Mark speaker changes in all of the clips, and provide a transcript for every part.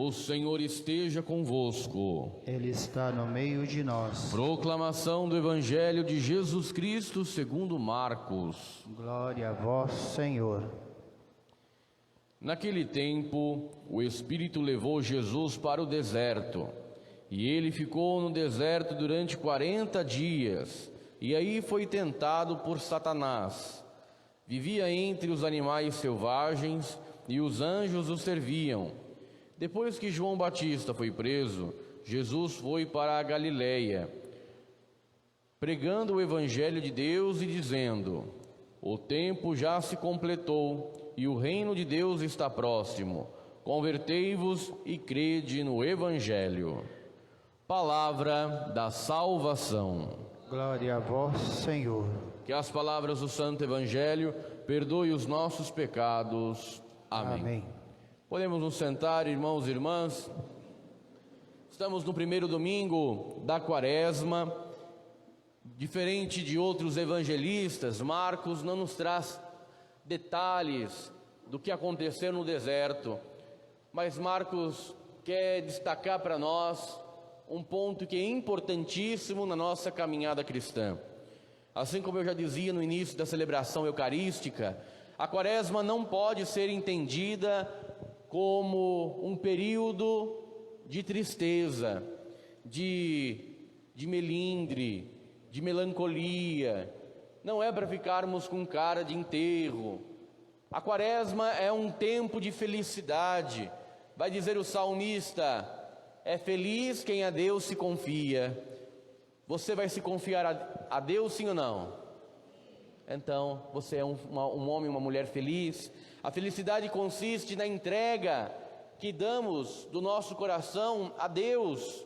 Speaker 1: O Senhor esteja convosco.
Speaker 2: Ele está no meio de nós.
Speaker 1: Proclamação do Evangelho de Jesus Cristo segundo Marcos.
Speaker 2: Glória a vós, Senhor.
Speaker 1: Naquele tempo, o Espírito levou Jesus para o deserto, e ele ficou no deserto durante 40 dias, e aí foi tentado por Satanás. Vivia entre os animais selvagens, e os anjos o serviam. Depois que João Batista foi preso, Jesus foi para a Galileia, pregando o Evangelho de Deus e dizendo: o tempo já se completou e o reino de Deus está próximo. Convertei-vos e crede no Evangelho. Palavra da salvação.
Speaker 2: Glória a vós, Senhor.
Speaker 1: Que as palavras do Santo Evangelho perdoem os nossos pecados. Amém.
Speaker 2: Amém.
Speaker 1: Podemos nos sentar, irmãos e irmãs. Estamos no primeiro domingo da Quaresma. Diferente de outros evangelistas, Marcos não nos traz detalhes do que aconteceu no deserto, mas Marcos quer destacar para nós um ponto que é importantíssimo na nossa caminhada cristã. Assim como eu já dizia no início da celebração eucarística, a Quaresma não pode ser entendida como um período de tristeza, de melindre, de melancolia. Não é para ficarmos com cara de enterro. A Quaresma é um tempo de felicidade. Vai dizer o salmista: é feliz quem a Deus se confia. Você vai se confiar a Deus, sim ou não? Então, você é um homem, uma mulher feliz. A felicidade consiste na entrega que damos do nosso coração a Deus.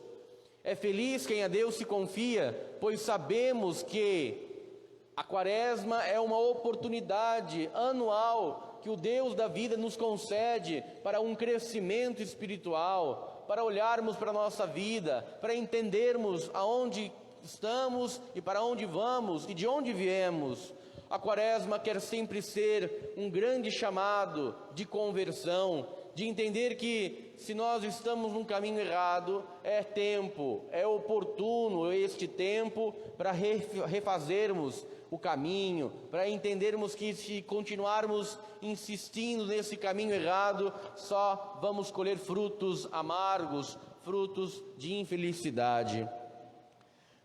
Speaker 1: É feliz quem a Deus se confia, pois sabemos que a Quaresma é uma oportunidade anual que o Deus da vida nos concede para um crescimento espiritual, para olharmos para a nossa vida, para entendermos aonde estamos e para onde vamos e de onde viemos. A Quaresma quer sempre ser um grande chamado de conversão, de entender que se nós estamos num caminho errado, é tempo, é oportuno este tempo para refazermos o caminho, para entendermos que se continuarmos insistindo nesse caminho errado, só vamos colher frutos amargos, frutos de infelicidade.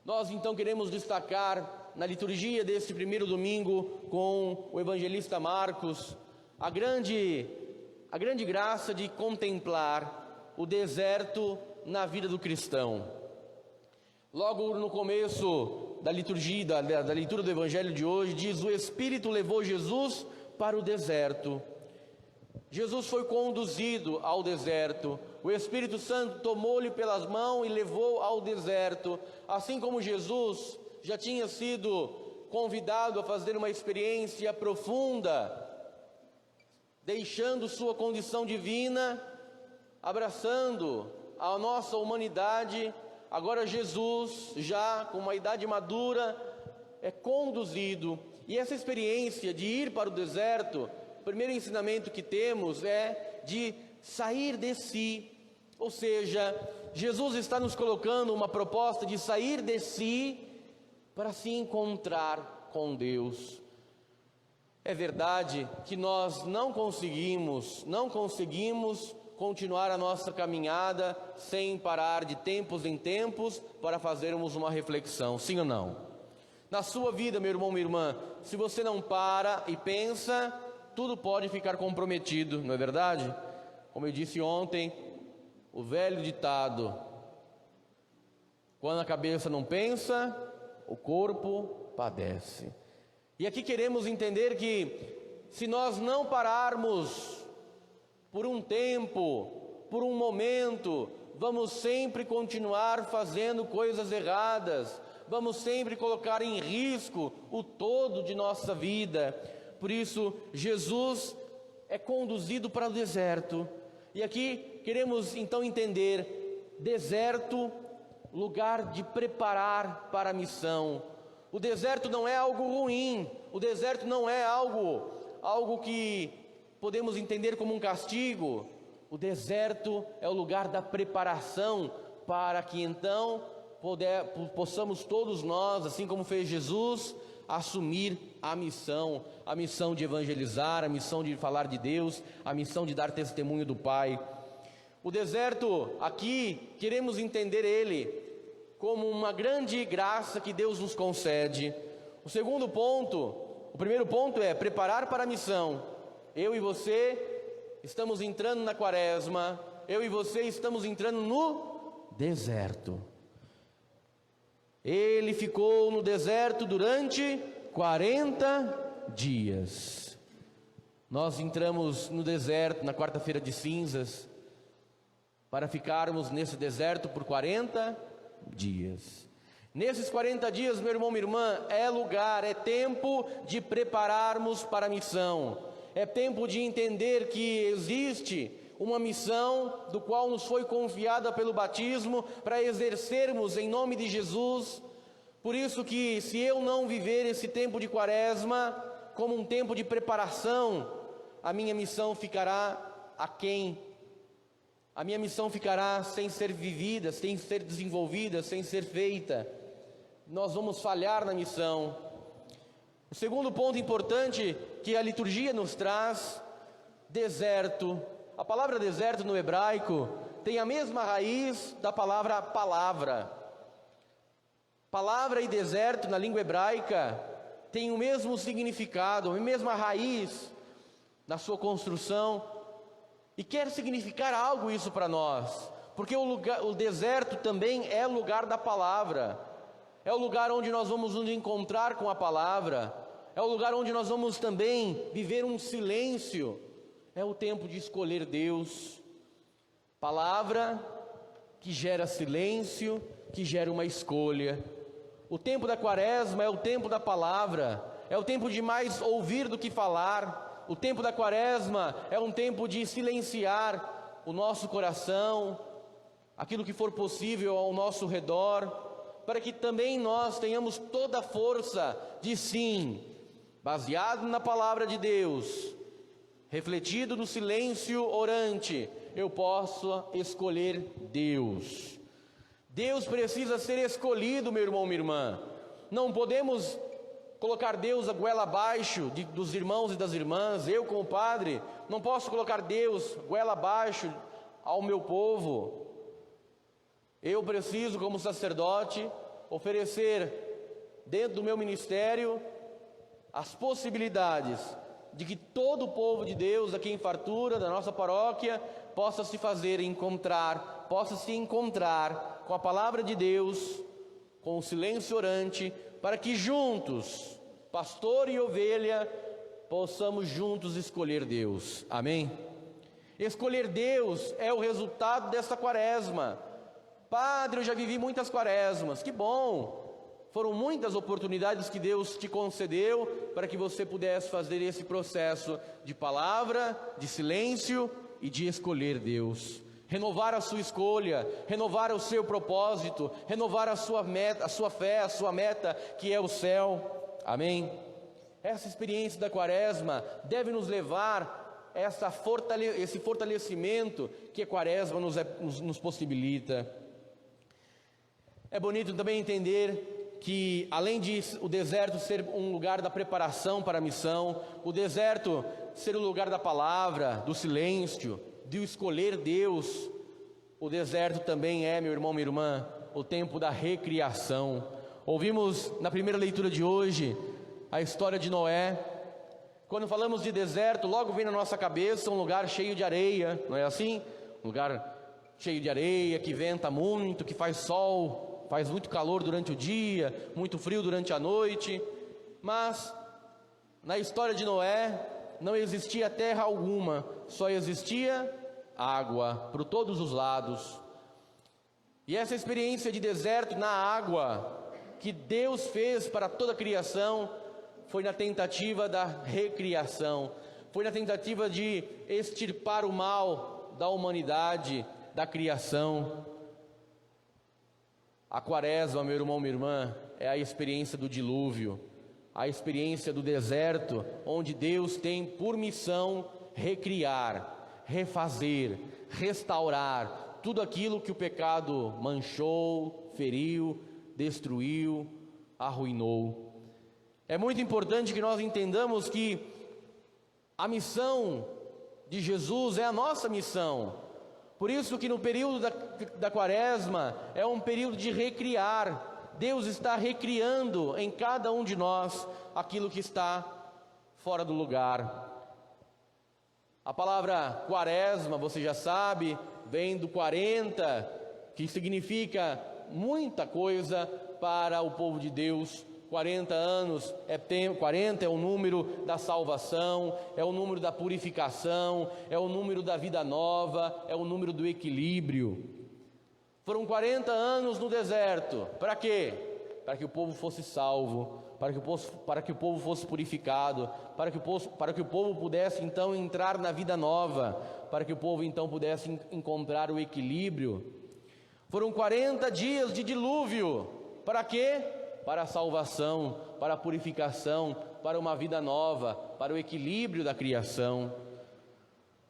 Speaker 1: Nós então queremos destacar na liturgia deste primeiro domingo com o evangelista Marcos a grande graça de contemplar o deserto na vida do cristão. Logo no começo da liturgia, da leitura do evangelho de hoje, diz: o Espírito levou Jesus para o deserto. Jesus foi conduzido ao deserto. O Espírito Santo tomou-lhe pelas mãos e levou ao deserto. Assim como Jesus já tinha sido convidado a fazer uma experiência profunda, deixando sua condição divina, abraçando a nossa humanidade, agora Jesus, já com uma idade madura, é conduzido. E essa experiência de ir para o deserto, o primeiro ensinamento que temos é de sair de si. Ou seja, Jesus está nos colocando uma proposta de sair de si para se encontrar com Deus. É verdade que nós não conseguimos continuar a nossa caminhada sem parar de tempos em tempos para fazermos uma reflexão, sim ou não? Na sua vida, meu irmão, minha irmã, se você não para e pensa, tudo pode ficar comprometido, não é verdade? Como eu disse ontem, o velho ditado: quando a cabeça não pensa, o corpo padece. E aqui queremos entender que se nós não pararmos por um tempo, por um momento, vamos sempre continuar fazendo coisas erradas, vamos sempre colocar em risco o todo de nossa vida. Por isso, Jesus é conduzido para o deserto. E aqui queremos então entender: deserto, lugar de preparar para a missão. O deserto não é algo ruim, o deserto não é algo que podemos entender como um castigo. O deserto é o lugar da preparação para que então possamos todos nós, assim como fez Jesus, assumir a missão de evangelizar, a missão de falar de Deus, a missão de dar testemunho do Pai. O deserto, aqui, queremos entender ele como uma grande graça que Deus nos concede. O primeiro ponto é preparar para a missão. Eu e você estamos entrando na quaresma, eu e você estamos entrando no deserto. Ele ficou no deserto durante 40 dias. Nós entramos no deserto na quarta-feira de cinzas, para ficarmos nesse deserto por 40 dias. Nesses 40 dias, meu irmão, minha irmã, é tempo de prepararmos para a missão. É tempo de entender que existe uma missão do qual nos foi confiada pelo batismo para exercermos em nome de Jesus. Por isso que se eu não viver esse tempo de quaresma como um tempo de preparação, a minha missão ficará aquém. A minha missão ficará sem ser vivida, sem ser desenvolvida, sem ser feita. Nós vamos falhar na missão. O segundo ponto importante que a liturgia nos traz, deserto. A palavra deserto no hebraico tem a mesma raiz da palavra palavra. Palavra e deserto na língua hebraica tem o mesmo significado, a mesma raiz na sua construção. E quer significar algo isso para nós, porque o deserto também é o lugar da palavra, é o lugar onde nós vamos nos encontrar com a palavra, é o lugar onde nós vamos também viver um silêncio, é o tempo de escolher Deus. Palavra que gera silêncio, que gera uma escolha. O tempo da quaresma é o tempo da palavra, é o tempo de mais ouvir do que falar. O tempo da quaresma é um tempo de silenciar o nosso coração, aquilo que for possível ao nosso redor, para que também nós tenhamos toda a força de sim, baseado na palavra de Deus, refletido no silêncio orante, eu posso escolher Deus. Deus precisa ser escolhido, meu irmão, minha irmã. Não podemos colocar Deus a goela abaixo dos irmãos e das irmãs. Eu, como padre, não posso colocar Deus goela abaixo ao meu povo. Eu preciso, como sacerdote, oferecer dentro do meu ministério as possibilidades de que todo o povo de Deus aqui em Fartura, da nossa paróquia, possa se encontrar com a palavra de Deus, com o silêncio orante, para que juntos, pastor e ovelha, possamos juntos escolher Deus. Amém? Escolher Deus é o resultado dessa quaresma. Padre, eu já vivi muitas quaresmas. Que bom! Foram muitas oportunidades que Deus te concedeu para que você pudesse fazer esse processo de palavra, de silêncio e de escolher Deus. Renovar a sua escolha, renovar o seu propósito, renovar a sua meta, a sua fé, a sua meta, que é o céu. Amém? Essa experiência da quaresma deve nos levar a esse fortalecimento que a quaresma nos possibilita. É bonito também entender que, além de o deserto ser um lugar da preparação para a missão, o deserto ser o lugar da palavra, do silêncio, de escolher Deus, o deserto também é, meu irmão, minha irmã, o tempo da recriação. Ouvimos na primeira leitura de hoje a história de Noé. Quando falamos de deserto, logo vem na nossa cabeça um lugar cheio de areia, não é assim? Um lugar cheio de areia, que venta muito, que faz sol, faz muito calor durante o dia, muito frio durante a noite. Mas na história de Noé não existia terra alguma, só existia água por todos os lados. E essa experiência de deserto na água que Deus fez para toda a criação foi na tentativa da recriação, foi na tentativa de extirpar o mal da humanidade, da criação. A quaresma, meu irmão, minha irmã, é a experiência do dilúvio, a experiência do deserto, onde Deus tem por missão recriar, refazer, restaurar tudo aquilo que o pecado manchou, feriu, destruiu, arruinou. É muito importante que nós entendamos que a missão de Jesus é a nossa missão. Por isso que no período da quaresma é um período de recriar. Deus está recriando em cada um de nós aquilo que está fora do lugar. A palavra quaresma, você já sabe, vem do 40, que significa muita coisa para o povo de Deus. 40 anos, 40 é o número da salvação, é o número da purificação, é o número da vida nova, é o número do equilíbrio. Foram 40 anos no deserto, para quê? Para que o povo fosse salvo, para que o povo fosse purificado, para que o povo pudesse então entrar na vida nova, para que o povo então pudesse encontrar o equilíbrio. Foram 40 dias de dilúvio, para quê? Para a salvação, para a purificação, para uma vida nova, para o equilíbrio da criação.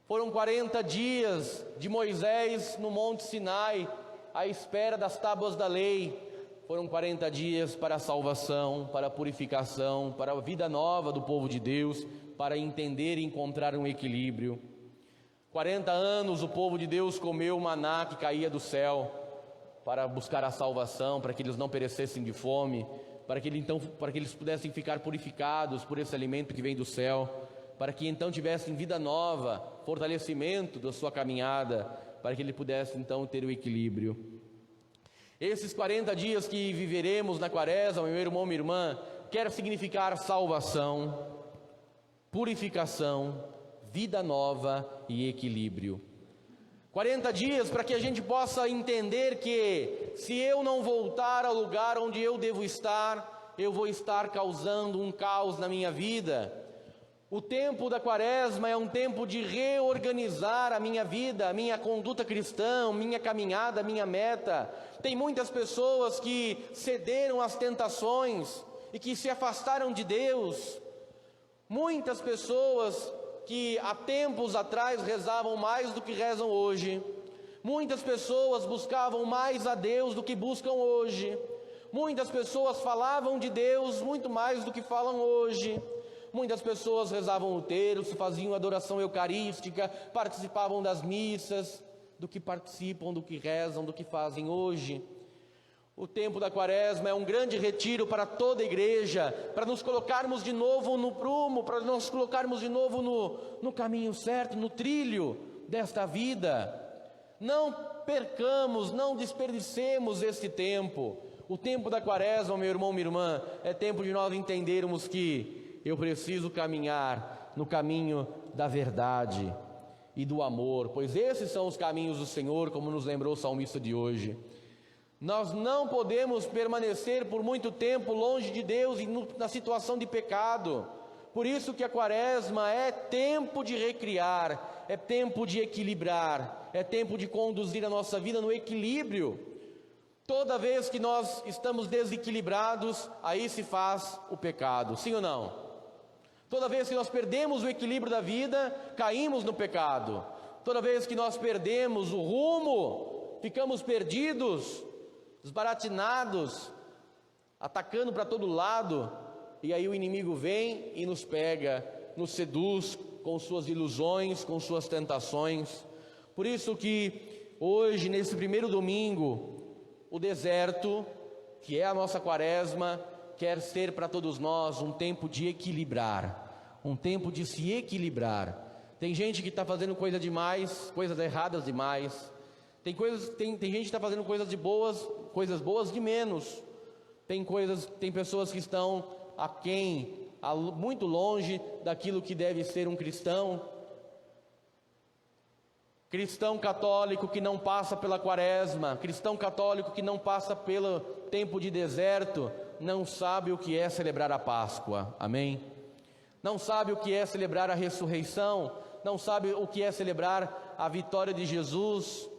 Speaker 1: Foram 40 dias de Moisés no Monte Sinai, à espera das tábuas da lei. Foram 40 dias para a salvação, para a purificação, para a vida nova do povo de Deus, para entender e encontrar um equilíbrio. 40 anos o povo de Deus comeu o maná que caía do céu, para buscar a salvação, para que eles não perecessem de fome, para que eles pudessem ficar purificados por esse alimento que vem do céu, para que então tivessem vida nova, fortalecimento da sua caminhada, para que ele pudesse então ter o equilíbrio. Esses 40 dias que viveremos na quaresma, meu irmão, minha irmã, quer significar salvação, purificação, vida nova e equilíbrio. 40 dias para que a gente possa entender que se eu não voltar ao lugar onde eu devo estar, eu vou estar causando um caos na minha vida. O tempo da quaresma é um tempo de reorganizar a minha vida, a minha conduta cristã, minha caminhada, a minha meta. Tem muitas pessoas que cederam às tentações e que se afastaram de Deus. Muitas pessoas que há tempos atrás rezavam mais do que rezam hoje. Muitas pessoas buscavam mais a Deus do que buscam hoje. Muitas pessoas falavam de Deus muito mais do que falam hoje. Muitas pessoas rezavam o terço, faziam adoração eucarística, participavam das missas, do que participam, do que rezam, do que fazem hoje. O tempo da quaresma é um grande retiro para toda a igreja, para nos colocarmos de novo no prumo, para nos colocarmos de novo no caminho certo, no trilho desta vida. Não percamos, não desperdicemos este tempo. O tempo da quaresma, meu irmão, minha irmã, é tempo de nós entendermos que eu preciso caminhar no caminho da verdade e do amor, pois esses são os caminhos do Senhor, como nos lembrou o salmista de hoje. Nós não podemos permanecer por muito tempo longe de Deus e na situação de pecado. Por isso que a quaresma é tempo de recriar, é tempo de equilibrar, é tempo de conduzir a nossa vida no equilíbrio. Toda vez que nós estamos desequilibrados, aí se faz o pecado, sim ou não? Toda vez que nós perdemos o equilíbrio da vida, caímos no pecado. Toda vez que nós perdemos o rumo, ficamos perdidos, desbaratinados, atacando para todo lado, e aí o inimigo vem e nos pega, nos seduz com suas ilusões, com suas tentações. Por isso que hoje, nesse primeiro domingo, o deserto, que é a nossa quaresma, quer ser para todos nós um tempo de equilibrar, um tempo de se equilibrar. Tem gente que está fazendo coisa demais, coisas erradas demais. Tem gente que está fazendo coisas boas de menos. Tem pessoas que estão muito longe daquilo que deve ser um cristão. Cristão católico que não passa pela quaresma, cristão católico que não passa pelo tempo de deserto, não sabe o que é celebrar a Páscoa, amém? Não sabe o que é celebrar a ressurreição, não sabe o que é celebrar a vitória de Jesus.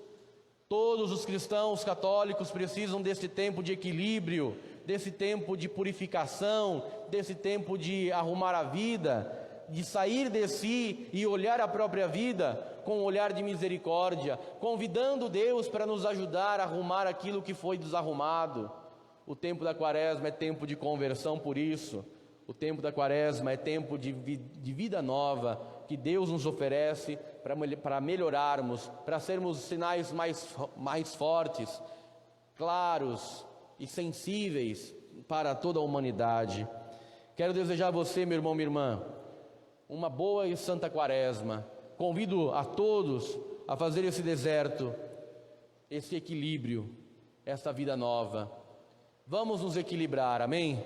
Speaker 1: Todos os cristãos católicos precisam desse tempo de equilíbrio, desse tempo de purificação, desse tempo de arrumar a vida, de sair de si e olhar a própria vida com um olhar de misericórdia, convidando Deus para nos ajudar a arrumar aquilo que foi desarrumado. O tempo da quaresma é tempo de conversão, por isso. O tempo da quaresma é tempo de vida nova que Deus nos oferece para melhorarmos, para sermos sinais mais fortes, claros e sensíveis para toda a humanidade. Quero desejar a você, meu irmão, minha irmã, uma boa e santa quaresma. Convido a todos a fazer esse deserto, esse equilíbrio, essa vida nova. Vamos nos equilibrar, amém?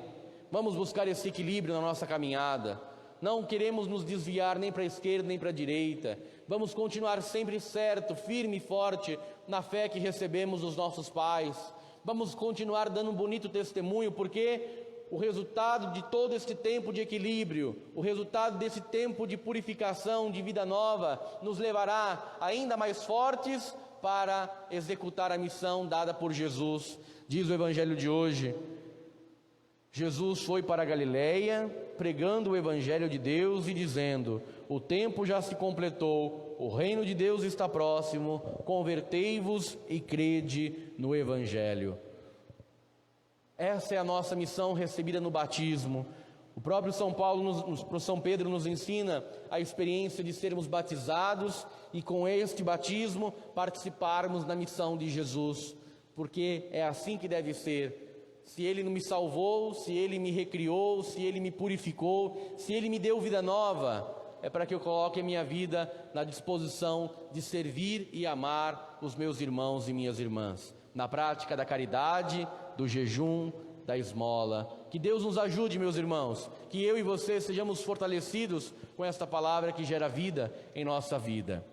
Speaker 1: Vamos buscar esse equilíbrio na nossa caminhada. Não queremos nos desviar nem para a esquerda nem para a direita. Vamos continuar sempre certo, firme e forte na fé que recebemos dos nossos pais. Vamos continuar dando um bonito testemunho, porque o resultado de todo este tempo de equilíbrio, o resultado desse tempo de purificação, de vida nova, nos levará ainda mais fortes para executar a missão dada por Jesus. Diz o Evangelho de hoje: Jesus foi para a Galileia, pregando o Evangelho de Deus e dizendo: o tempo já se completou, o reino de Deus está próximo, convertei-vos e crede no Evangelho. Essa é a nossa missão recebida no batismo. O próprio São Pedro nos ensina a experiência de sermos batizados e com este batismo participarmos da missão de Jesus, porque é assim que deve ser. Se Ele me salvou, se Ele me recriou, se Ele me purificou, se Ele me deu vida nova, é para que eu coloque a minha vida na disposição de servir e amar os meus irmãos e minhas irmãs, na prática da caridade, do jejum, da esmola. Que Deus nos ajude, meus irmãos, que eu e você sejamos fortalecidos com esta palavra que gera vida em nossa vida.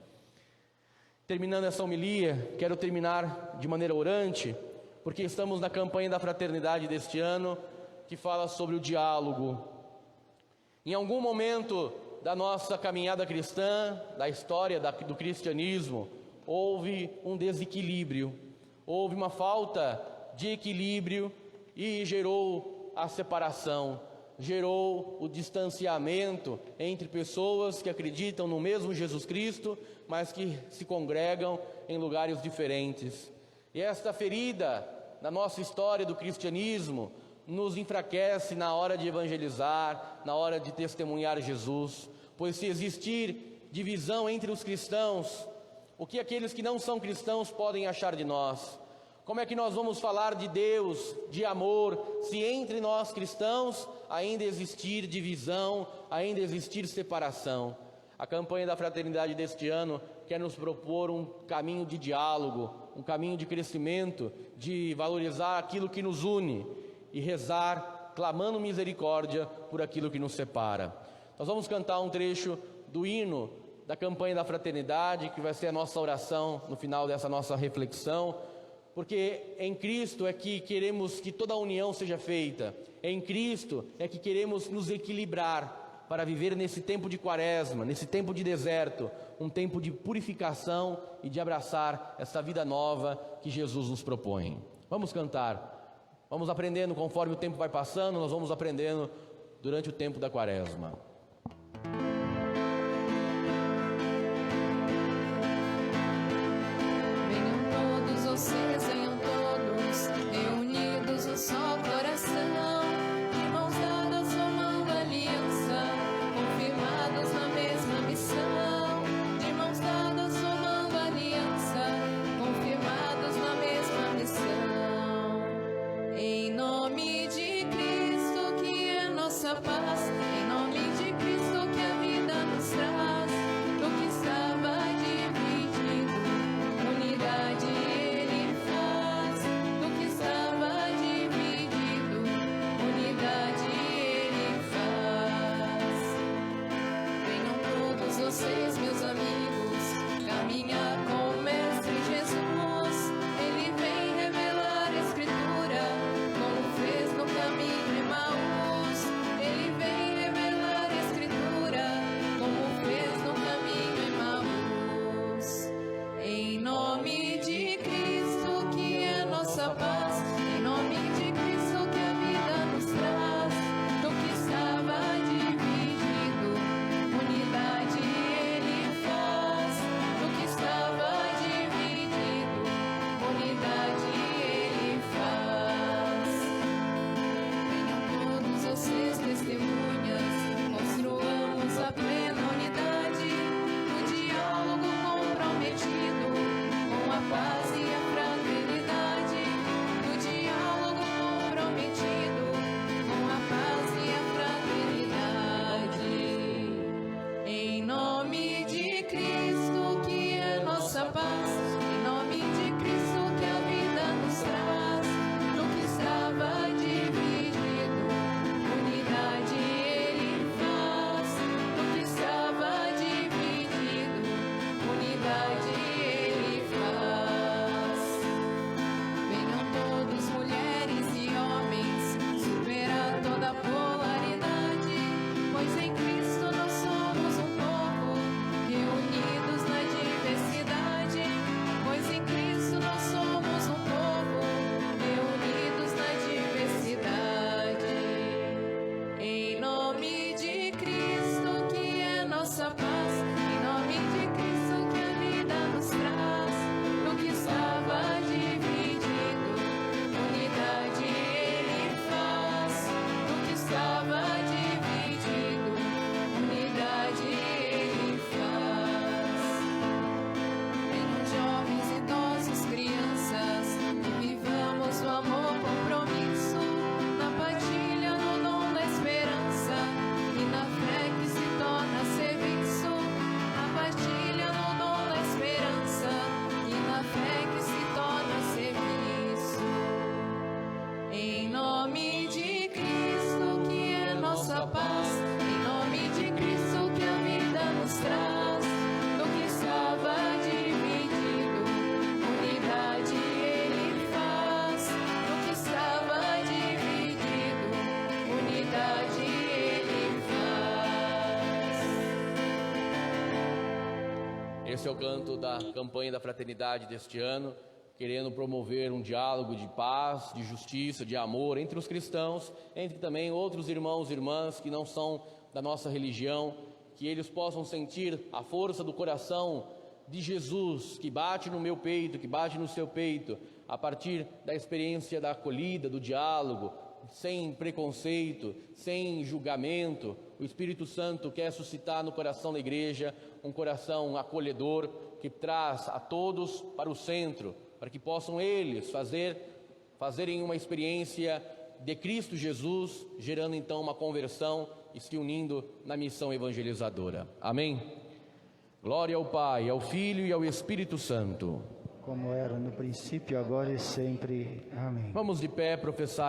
Speaker 1: Terminando essa homilia, quero terminar de maneira orante, porque estamos na campanha da fraternidade deste ano, que fala sobre o diálogo. Em algum momento da nossa caminhada cristã, da história do cristianismo, houve um desequilíbrio, houve uma falta de equilíbrio e gerou a separação, gerou o distanciamento entre pessoas que acreditam no mesmo Jesus Cristo, mas que se congregam em lugares diferentes. E esta ferida na nossa história do cristianismo nos enfraquece na hora de evangelizar, na hora de testemunhar Jesus, pois se existir divisão entre os cristãos, o que aqueles que não são cristãos podem achar de nós? Como é que nós vamos falar de Deus, de amor, se entre nós cristãos ainda existir divisão, ainda existir separação? A campanha da fraternidade deste ano quer nos propor um caminho de diálogo, um caminho de crescimento, de valorizar aquilo que nos une e rezar, clamando misericórdia por aquilo que nos separa. Nós vamos cantar um trecho do hino da campanha da fraternidade, que vai ser a nossa oração no final dessa nossa reflexão, porque em Cristo é que queremos que toda a união seja feita, em Cristo é que queremos nos equilibrar para viver nesse tempo de quaresma, nesse tempo de deserto, um tempo de purificação e de abraçar essa vida nova que Jesus nos propõe. Vamos cantar, vamos aprendendo conforme o tempo vai passando, nós vamos aprendendo durante o tempo da quaresma.
Speaker 3: Venham todos, reunidos no só coração, de mãos dadas formando aliança, confirmados na mesma missão. De mãos dadas formando aliança, confirmados na mesma missão. Em nome de Cristo, que é nossa paz, em nome de
Speaker 1: Esse é o canto da campanha da fraternidade deste ano, querendo promover um diálogo de paz, de justiça, de amor entre os cristãos, entre também outros irmãos e irmãs que não são da nossa religião, que eles possam sentir a força do coração de Jesus, que bate no meu peito, que bate no seu peito, a partir da experiência da acolhida, do diálogo, sem preconceito, sem julgamento. O Espírito Santo quer suscitar no coração da igreja um coração acolhedor, que traz a todos para o centro, para que possam eles fazerem uma experiência de Cristo Jesus, gerando então uma conversão e se unindo na missão evangelizadora. Amém? Glória ao Pai, ao Filho e ao Espírito Santo.
Speaker 2: Como era no princípio, agora e sempre. Amém.
Speaker 1: Vamos de pé professar